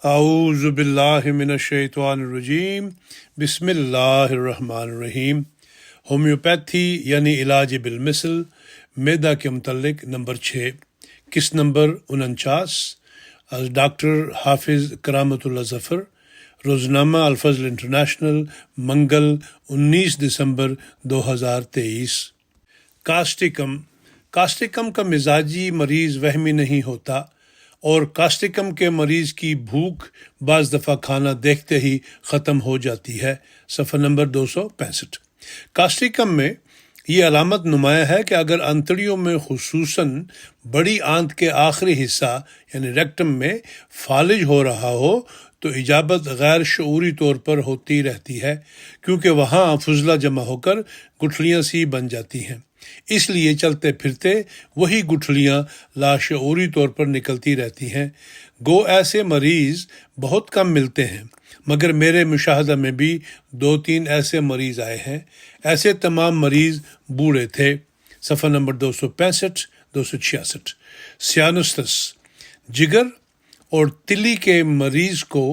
اعوذ باللہ من الشیطان الرجیم بسم اللہ الرحمن الرحیم۔ ہومیوپیتھی یعنی علاج بالمثل، معدہ کے متعلق نمبر 6، قسط نمبر 49، ڈاکٹر حافظ کرامت اللہ ظفر، روزنامہ الفضل انٹرنیشنل، منگل 19 دسمبر 2023۔ کاسٹکم کا مزاجی مریض وہمی نہیں ہوتا، اور کاسٹکم کے مریض کی بھوک بعض دفعہ کھانا دیکھتے ہی ختم ہو جاتی ہے۔ صفحہ نمبر 265۔ کاسٹکم میں یہ علامت نمایاں ہے کہ اگر انتڑیوں میں خصوصاً بڑی آنت کے آخری حصہ یعنی ریکٹم میں فالج ہو رہا ہو تو ایجابت غیر شعوری طور پر ہوتی رہتی ہے، کیونکہ وہاں فضلہ جمع ہو کر گٹھلیاں سی بن جاتی ہیں۔ اس لیے چلتے پھرتے وہی گٹھلیاں لاشعوری طور پر نکلتی رہتی ہیں۔ گو ایسے مریض بہت کم ملتے ہیں، مگر میرے مشاہدہ میں بھی 2-3 ایسے مریض آئے ہیں۔ ایسے تمام مریض بوڑھے تھے۔ صفحہ نمبر 265 266۔ سیانوسس، جگر اور تلی کے مریض کو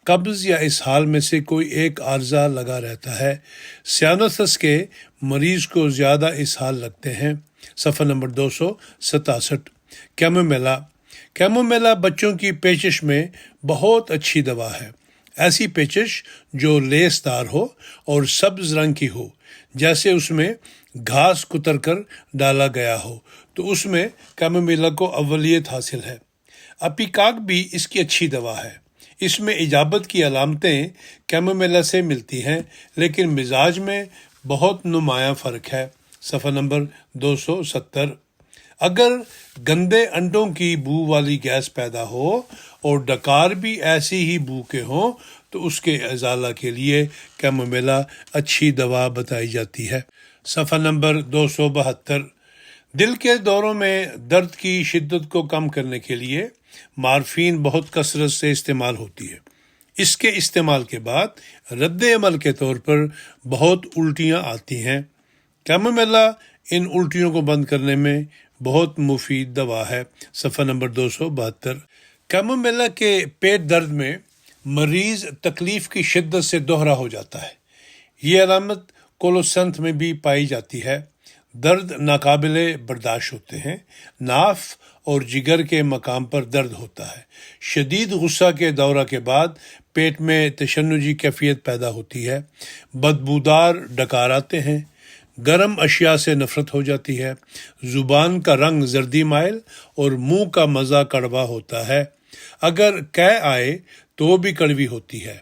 قبض یا اسہال میں سے کوئی ایک عارضہ لگا رہتا ہے۔ سیانوسس کے مریض کو زیادہ اسہال لگتے ہیں۔ صفحہ نمبر 267۔ کیمومیلا بچوں کی پیچش میں بہت اچھی دوا ہے۔ ایسی پیچش جو لیس دار ہو اور سبز رنگ کی ہو، جیسے اس میں گھاس کتر کر ڈالا گیا ہو، تو اس میں کیمومیلا کو اولیت حاصل ہے۔ اپیکاک بھی اس کی اچھی دوا ہے۔ اس میں ایجابت کی علامتیں کیمومیلا سے ملتی ہیں، لیکن مزاج میں بہت نمایاں فرق ہے۔ صفحہ نمبر 270۔ اگر گندے انڈوں کی بو والی گیس پیدا ہو اور ڈکار بھی ایسی ہی بو کے ہوں تو اس کے ازالہ کے لیے کیمومیلا اچھی دوا بتائی جاتی ہے۔ صفحہ نمبر 272۔ دل کے دوروں میں درد کی شدت کو کم کرنے کے لیے مارفین بہت کثرت سے استعمال ہوتی ہے۔ اس کے استعمال کے بعد رد عمل کے طور پر بہت الٹیاں آتی ہیں۔ کیمومیلا ان الٹیوں کو بند کرنے میں بہت مفید دوا ہے۔ صفحہ نمبر 272۔ کیمومیلا کے پیٹ درد میں مریض تکلیف کی شدت سے دوہرا ہو جاتا ہے۔ یہ علامت کولوسنتھ میں بھی پائی جاتی ہے۔ درد ناقابل برداشت ہوتے ہیں۔ ناف اور جگر کے مقام پر درد ہوتا ہے۔ شدید غصہ کے دورہ کے بعد پیٹ میں تشنجی کیفیت پیدا ہوتی ہے۔ بدبودار ڈکار آتے ہیں۔ گرم اشیاء سے نفرت ہو جاتی ہے۔ زبان کا رنگ زردی مائل اور منہ کا مزہ کڑوا ہوتا ہے۔ اگر قے آئے تو وہ بھی کڑوی ہوتی ہے۔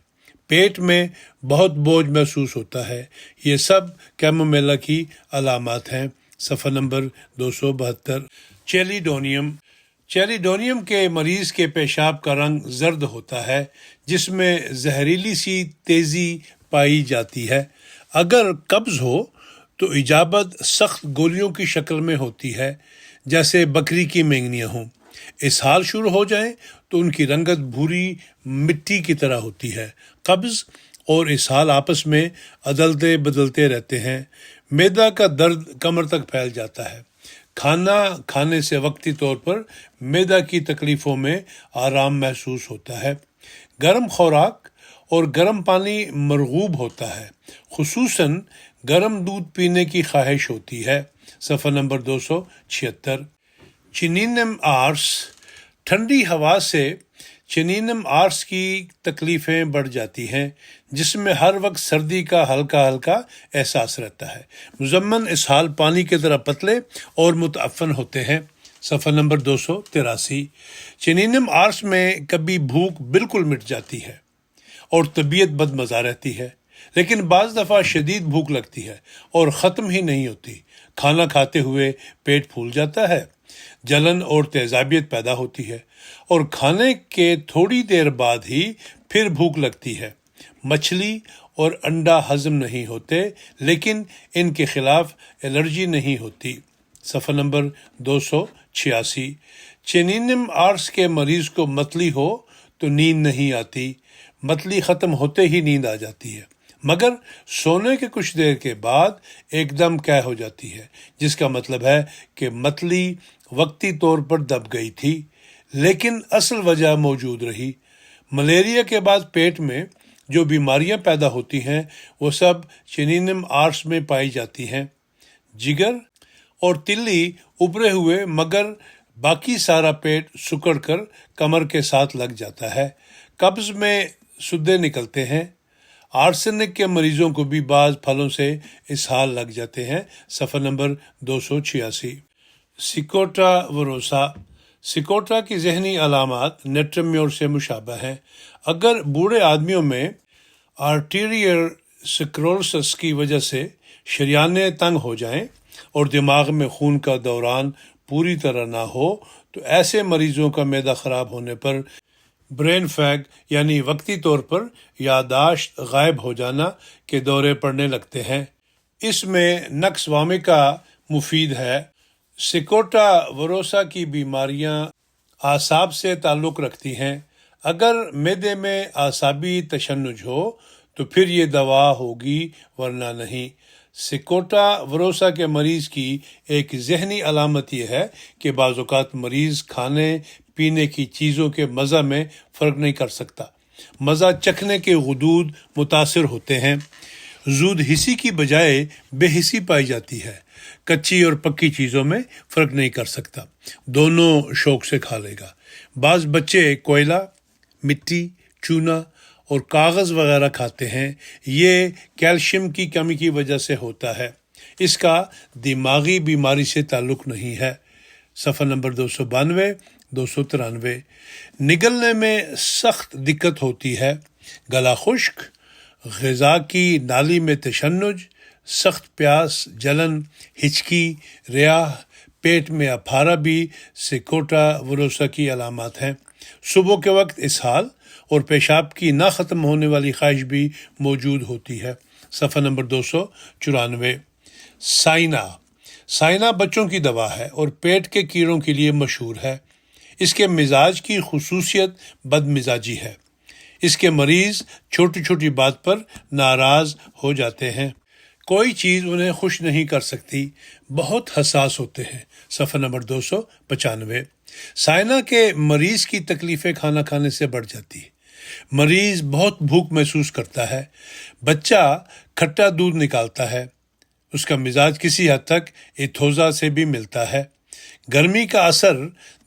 پیٹ میں بہت بوجھ محسوس ہوتا ہے۔ یہ سب کیمومیلا کی علامات ہیں۔ صفحہ نمبر 272۔ چیلیڈونیم کے مریض کے پیشاب کا رنگ زرد ہوتا ہے، جس میں زہریلی سی تیزی پائی جاتی ہے۔ اگر قبض ہو تو ایجابت سخت گولیوں کی شکل میں ہوتی ہے، جیسے بکری کی مینگنیاں ہوں۔ اسہال شروع ہو جائیں تو ان کی رنگت بھوری مٹی کی طرح ہوتی ہے۔ قبض اور اسہال آپس میں عدلتے بدلتے رہتے ہیں۔ معدہ کا درد کمر تک پھیل جاتا ہے۔ کھانا کھانے سے وقتی طور پر معدہ کی تکلیفوں میں آرام محسوس ہوتا ہے۔ گرم خوراک اور گرم پانی مرغوب ہوتا ہے، خصوصاً گرم دودھ پینے کی خواہش ہوتی ہے۔ صفحہ نمبر 276۔ چینینم آرس، ٹھنڈی ہوا سے چینینم آرس کی تکلیفیں بڑھ جاتی ہیں، جس میں ہر وقت سردی کا ہلکا احساس رہتا ہے۔ مزمن اسہال پانی کی طرح پتلے اور متعفن ہوتے ہیں۔ صفحہ نمبر 283۔ چینینم آرس میں کبھی بھوک بالکل مٹ جاتی ہے اور طبیعت بد مزہ رہتی ہے، لیکن بعض دفعہ شدید بھوک لگتی ہے اور ختم ہی نہیں ہوتی۔ کھانا کھاتے ہوئے پیٹ پھول جاتا ہے، جلن اور تیزابیت پیدا ہوتی ہے، اور کھانے کے تھوڑی دیر بعد ہی پھر بھوک لگتی ہے۔ مچھلی اور انڈا ہضم نہیں ہوتے، لیکن ان کے خلاف الرجی نہیں ہوتی۔ صفحہ نمبر 286۔ چینینم آرس کے مریض کو متلی ہو تو نیند نہیں آتی۔ متلی ختم ہوتے ہی نیند آ جاتی ہے، مگر سونے کے کچھ دیر کے بعد ایک دم قے ہو جاتی ہے، جس کا مطلب ہے کہ متلی وقتی طور پر دب گئی تھی، لیکن اصل وجہ موجود رہی۔ ملیریا کے بعد پیٹ میں جو بیماریاں پیدا ہوتی ہیں وہ سب چینینم آرس میں پائی جاتی ہیں۔ جگر اور تلی ابھرے ہوئے مگر باقی سارا پیٹ سکڑ کر کمر کے ساتھ لگ جاتا ہے۔ قبض میں سدے نکلتے ہیں۔ آرسنک کے مریضوں کو بھی بعض پھلوں سے اسہال لگ جاتے ہیں۔ صفحہ نمبر 286۔ سکوٹا وروسا۔ سکوٹا کی ذہنی علامات نیٹرمیور سے مشابہ ہیں۔ اگر بوڑھے آدمیوں میں آرٹیریل سکلروسس کی وجہ سے شریانیں تنگ ہو جائیں اور دماغ میں خون کا دوران پوری طرح نہ ہو تو ایسے مریضوں کا معدہ خراب ہونے پر برین فیگ یعنی وقتی طور پر یادداشت غائب ہو جانا کے دورے پڑنے لگتے ہیں۔ اس میں نقص وامیکا مفید ہے۔ سکوٹا وروسا کی بیماریاں اعصاب سے تعلق رکھتی ہیں۔ اگر معدے میں اعصابی تشنج ہو تو پھر یہ دوا ہوگی ورنہ نہیں۔ سکوٹا وروسا کے مریض کی ایک ذہنی علامت یہ ہے کہ بعض اوقات مریض کھانے پینے کی چیزوں کے مزہ میں فرق نہیں کر سکتا۔ مزہ چکھنے کے غدود متاثر ہوتے ہیں۔ زود حسی کی بجائے بے حسی پائی جاتی ہے۔ کچی اور پکی چیزوں میں فرق نہیں کر سکتا، دونوں شوق سے کھا لے گا۔ بعض بچے کوئلہ، مٹی، چونا اور کاغذ وغیرہ کھاتے ہیں۔ یہ کیلشیم کی کمی کی وجہ سے ہوتا ہے۔ اس کا دماغی بیماری سے تعلق نہیں ہے۔ صفحہ نمبر 292 293۔ نگلنے میں سخت دقت ہوتی ہے۔ گلا خشک، غذا کی نالی میں تشنج، سخت پیاس، جلن، ہچکی، ریاح، پیٹ میں اپھارا بھی سکوٹا وروسا کی علامات ہیں۔ صبح کے وقت اسہال اور پیشاب کی نہ ختم ہونے والی خواہش بھی موجود ہوتی ہے۔ صفحہ نمبر 294۔ سائنا۔ سائنا بچوں کی دوا ہے اور پیٹ کے کیڑوں کے لیے مشہور ہے۔ اس کے مزاج کی خصوصیت بد مزاجی ہے۔ اس کے مریض چھوٹی چھوٹی بات پر ناراض ہو جاتے ہیں۔ کوئی چیز انہیں خوش نہیں کر سکتی، بہت حساس ہوتے ہیں۔ صفحہ نمبر 295۔ سائنا کے مریض کی تکلیفیں کھانا کھانے سے بڑھ جاتی ہے۔ مریض بہت بھوک محسوس کرتا ہے۔ بچہ کھٹا دودھ نکالتا ہے۔ اس کا مزاج کسی حد تک ایتھوزا سے بھی ملتا ہے۔ گرمی کا اثر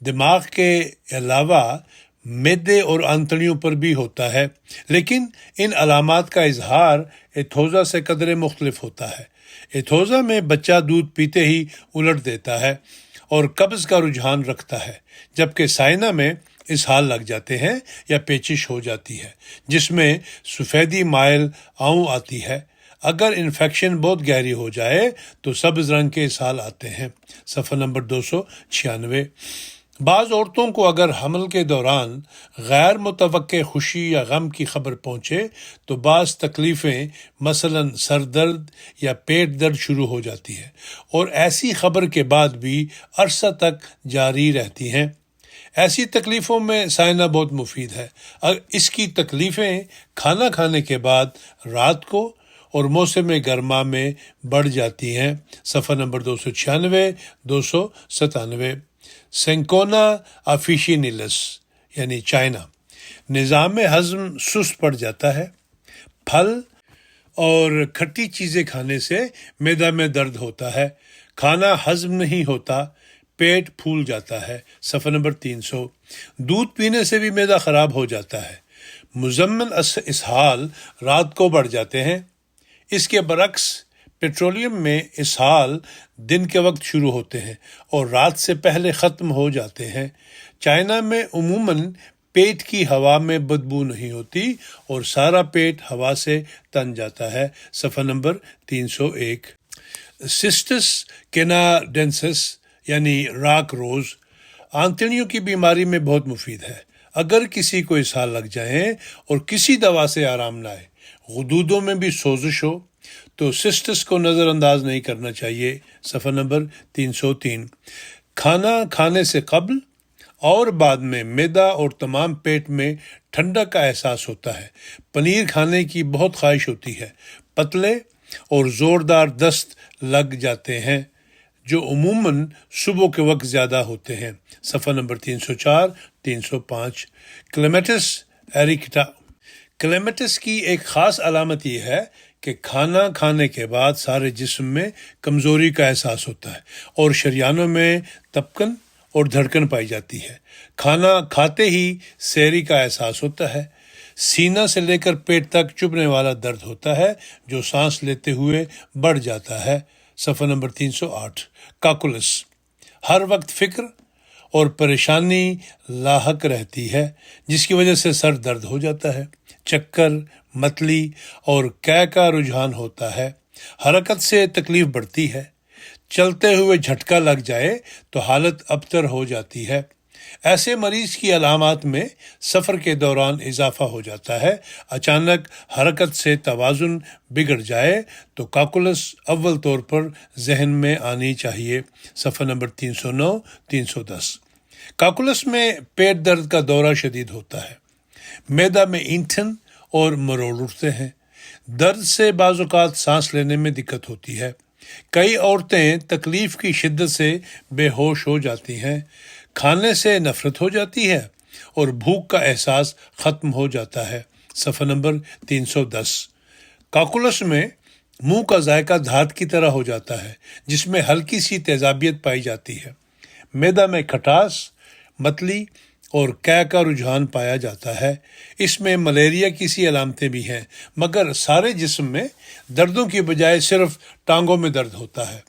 دماغ کے علاوہ معدے اور آنتڑیوں پر بھی ہوتا ہے، لیکن ان علامات کا اظہار ایتھوزا سے قدرے مختلف ہوتا ہے۔ ایتھوزا میں بچہ دودھ پیتے ہی الٹ دیتا ہے اور قبض کا رجحان رکھتا ہے، جبکہ سائنا میں اسہال لگ جاتے ہیں یا پیچش ہو جاتی ہے، جس میں سفیدی مائل آؤں آتی ہے۔ اگر انفیکشن بہت گہری ہو جائے تو سبز رنگ کے اسہال آتے ہیں۔ صفحہ نمبر 296۔ بعض عورتوں کو اگر حمل کے دوران غیر متوقع خوشی یا غم کی خبر پہنچے تو بعض تکلیفیں مثلاً سر درد یا پیٹ درد شروع ہو جاتی ہے اور ایسی خبر کے بعد بھی عرصہ تک جاری رہتی ہیں۔ ایسی تکلیفوں میں سائنا بہت مفید ہے۔ اس کی تکلیفیں کھانا کھانے کے بعد رات کو اور موسم گرما میں بڑھ جاتی ہیں۔ صفحہ نمبر 296 297۔ سینکونا افیشینلس یعنی چائنا۔ نظام ہضم سست پڑ جاتا ہے۔ پھل اور کھٹی چیزیں کھانے سے معدہ میں درد ہوتا ہے۔ کھانا ہضم نہیں ہوتا، پیٹ پھول جاتا ہے۔ صفحہ نمبر 300۔ دودھ پینے سے بھی معدہ خراب ہو جاتا ہے۔ مزمن اسہال رات کو بڑھ جاتے ہیں۔ اس کے برعکس پیٹرولیم میں اسہال دن کے وقت شروع ہوتے ہیں اور رات سے پہلے ختم ہو جاتے ہیں۔ چائنا میں عموماً پیٹ کی ہوا میں بدبو نہیں ہوتی اور سارا پیٹ ہوا سے تن جاتا ہے۔ صفحہ نمبر 301۔ سسٹس کیناڈینسس یعنی راک روز آنتڑیوں کی بیماری میں بہت مفید ہے۔ اگر کسی کو اسہال لگ جائیں اور کسی دوا سے آرام نہ آئے، غدودوں میں بھی سوزش ہو تو سسٹس کو نظر انداز نہیں کرنا چاہیے۔ صفحہ نمبر 303۔ کھانا کھانے سے قبل اور بعد میں معدہ اور تمام پیٹ میں ٹھنڈک کا احساس ہوتا ہے۔ پنیر کھانے کی بہت خواہش ہوتی ہے۔ پتلے اور زوردار دست لگ جاتے ہیں جو عموماً صبح کے وقت زیادہ ہوتے ہیں۔ صفحہ نمبر 304 305۔ کلیمیٹس ایریکٹا۔ کلیمیٹس کی ایک خاص علامت یہ ہے کہ کھانا کھانے کے بعد سارے جسم میں کمزوری کا احساس ہوتا ہے اور شریانوں میں تپکن اور دھڑکن پائی جاتی ہے۔ کھانا کھاتے ہی سیری کا احساس ہوتا ہے۔ سینہ سے لے کر پیٹ تک چبھنے والا درد ہوتا ہے جو سانس لیتے ہوئے بڑھ جاتا ہے۔ صفحہ نمبر 308۔ کاکولس، ہر وقت فکر اور پریشانی لاحق رہتی ہے جس کی وجہ سے سر درد ہو جاتا ہے، چکر، متلی اور قے کا رجحان ہوتا ہے۔ حرکت سے تکلیف بڑھتی ہے۔ چلتے ہوئے جھٹکا لگ جائے تو حالت ابتر ہو جاتی ہے۔ ایسے مریض کی علامات میں سفر کے دوران اضافہ ہو جاتا ہے۔ اچانک حرکت سے توازن بگڑ جائے تو کاکولس اول طور پر ذہن میں آنی چاہیے۔ صفحہ نمبر 309 310۔ کاکولس میں پیٹ درد کا دورہ شدید ہوتا ہے۔ معدہ میں اینٹھن اور مروڑ اٹھتے ہیں۔ درد سے بعض اوقات سانس لینے میں دقت ہوتی ہے۔ کئی عورتیں تکلیف کی شدت سے بے ہوش ہو جاتی ہیں۔ کھانے سے نفرت ہو جاتی ہے اور بھوک کا احساس ختم ہو جاتا ہے۔ صفحہ نمبر 310۔ کاکولس میں منہ کا ذائقہ دھات کی طرح ہو جاتا ہے جس میں ہلکی سی تیزابیت پائی جاتی ہے۔ معدہ میں کھٹاس، متلی اور قے کا رجحان پایا جاتا ہے۔ اس میں ملیریا کی سی علامتیں بھی ہیں، مگر سارے جسم میں دردوں کی بجائے صرف ٹانگوں میں درد ہوتا ہے۔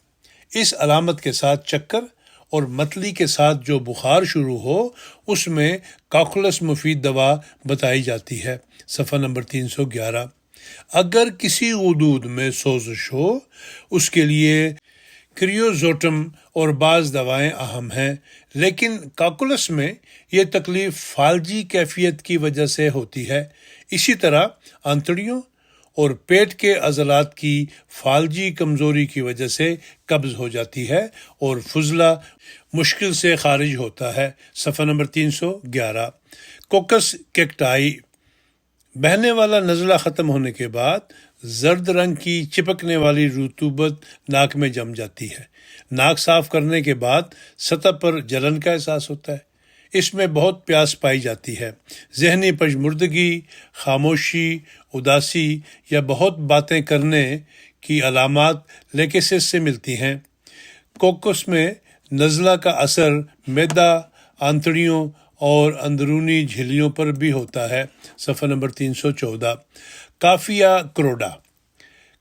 اس علامت کے ساتھ چکر اور متلی کے ساتھ جو بخار شروع ہو اس میں کاکولس مفید دوا بتائی جاتی ہے۔ صفحہ نمبر 311۔ اگر کسی غدود میں سوزش ہو اس کے لیے کریوزوٹم اور بعض دوائیں اہم ہیں، لیکن کاکولس میں یہ تکلیف فالجی کیفیت کی وجہ سے ہوتی ہے۔ اسی طرح آنتڑیوں اور پیٹ کے عضلات کی فالجی کمزوری کی وجہ سے قبض ہو جاتی ہے اور فضلہ مشکل سے خارج ہوتا ہے۔ صفحہ نمبر 311۔ کوکس کیکٹائی، بہنے والا نزلہ ختم ہونے کے بعد زرد رنگ کی چپکنے والی رطوبت ناک میں جم جاتی ہے۔ ناک صاف کرنے کے بعد سطح پر جلن کا احساس ہوتا ہے۔ اس میں بہت پیاس پائی جاتی ہے۔ ذہنی پژمردگی، خاموشی، اداسی یا بہت باتیں کرنے کی علامات لیکسس سے ملتی ہیں۔ کوکس میں نزلہ کا اثر معدہ، آنتڑیوں اور اندرونی جھلیوں پر بھی ہوتا ہے۔ صفحہ نمبر 314۔ کافیہ کروڈا،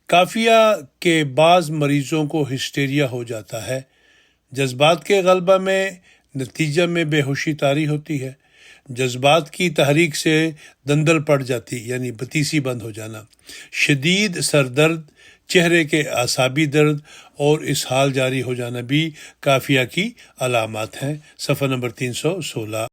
کافیہ کے بعض مریضوں کو ہسٹیریا ہو جاتا ہے۔ جذبات کے غلبہ میں نتیجہ میں بے ہوشی طاری ہوتی ہے۔ جذبات کی تحریک سے دندل پڑ جاتی یعنی بتیسی بند ہو جانا، شدید سر درد، چہرے کے اعصابی درد اور اسہال جاری ہو جانا بھی کافیہ کی علامات ہیں۔ صفحہ نمبر 316۔